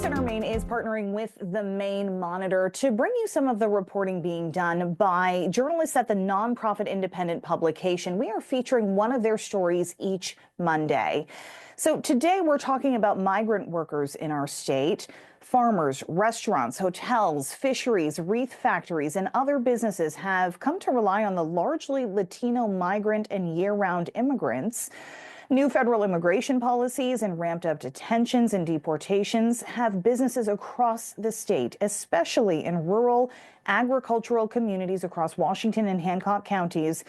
Voice Center Maine is partnering with the Maine-Monitor to bring you some of the reporting being done by journalists at the nonprofit independent publication. We are featuring one of their stories each Monday. So today we're talking about migrant workers in our state. Farmers, restaurants, hotels, fisheries, wreath factories, and other businesses have come to rely on the largely Latino migrant and year-round immigrants. New federal immigration policies and ramped up detentions and deportations have businesses across the state, especially in rural agricultural communities across Washington and Hancock counties,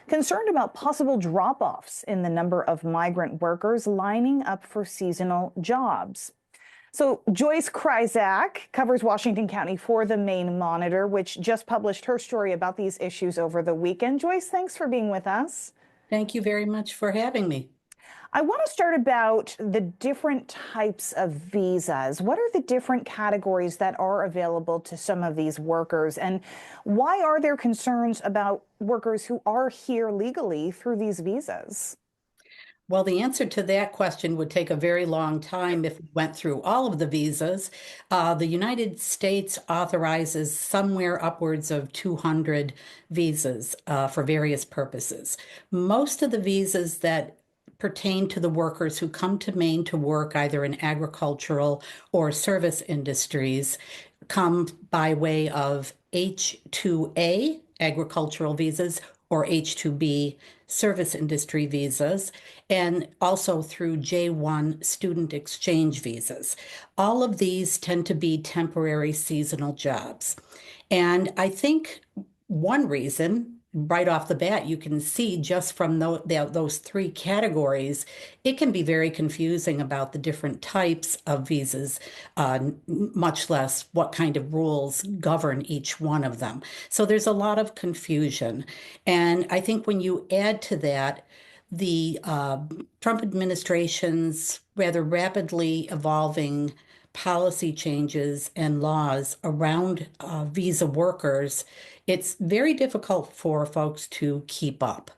concerned about possible drop-offs in the number of migrant workers lining up for seasonal jobs. So Joyce Kryzak covers Washington County for the Maine-Monitor, which just published her story about these issues over the weekend. Joyce, thanks for being with us. Thank you very much for having me. I want to start about the different types of visas. What are the different categories that are available to some of these workers? And why are there concerns about workers who are here legally through these visas? Well, the answer to that question would take a very long time if we went through all of the visas. The United States authorizes somewhere upwards of 200 visas for various purposes. Most of the visas that pertain to the workers who come to Maine to work either in agricultural or service industries come by way of H-2A, agricultural visas, or H-2B, service industry visas, and also through J-1 student exchange visas. All of these tend to be temporary seasonal jobs. And I think one reason, right off the bat, you can see just from those three categories, it can be very confusing about the different types of visas, much less what kind of rules govern each one of them. So there's a lot of confusion. And I think when you add to that the Trump administration's rather rapidly evolving policy changes and laws around visa workers, it's very difficult for folks to keep up.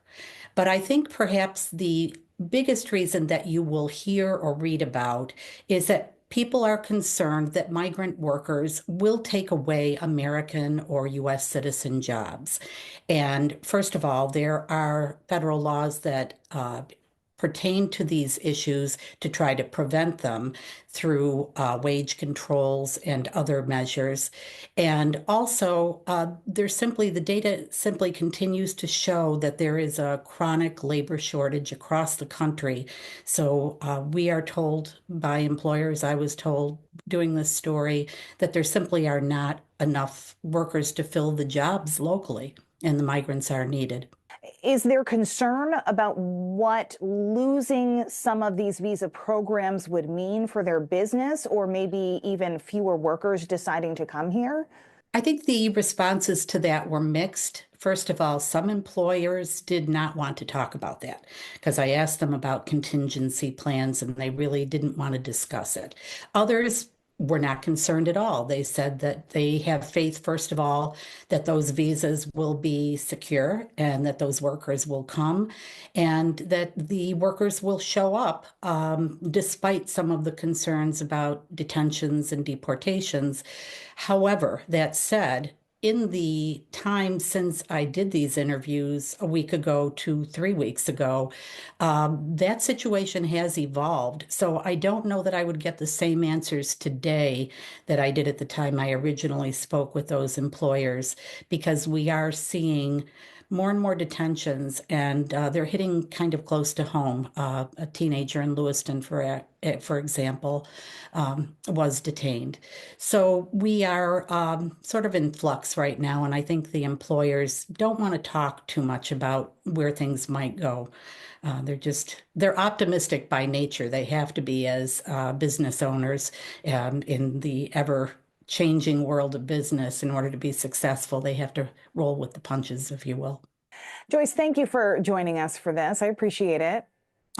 But I think perhaps the biggest reason that you will hear or read about is that people are concerned that migrant workers will take away American or U.S. citizen jobs. And first of all, there are federal laws that pertain to these issues to try to prevent them through wage controls and other measures. And also, the data simply continues to show that there is a chronic labor shortage across the country. So we are told by employers, I was told doing this story, that there simply are not enough workers to fill the jobs locally, and the migrants are needed. Is there concern about what losing some of these visa programs would mean for their business, or maybe even fewer workers deciding to come here? I think the responses to that were mixed. First of all, some employers did not want to talk about that because I asked them about contingency plans and they really didn't want to discuss it. Others were not concerned at all. They said that they have faith, first of all, that those visas will be secure and that those workers will come and that the workers will show up despite some of the concerns about detentions and deportations. However, that said, in the time since I did these interviews a week ago to 3 weeks ago, that situation has evolved. So I don't know that I would get the same answers today that I did at the time I originally spoke with those employers, because we are seeing more and more detentions, and they're hitting kind of close to home. A teenager in Lewiston, for example, was detained. So we are sort of in flux right now, and I think the employers don't want to talk too much about where things might go. They're optimistic by nature. They have to be as business owners in the ever changing world of business. In order to be successful, they have to roll with the punches, if you will. Joyce, thank you for joining us for this. I appreciate it.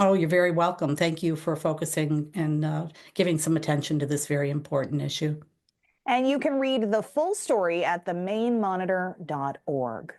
Oh, you're very welcome. Thank you for focusing and giving some attention to this very important issue. And you can read the full story at the-maine-monitor.org.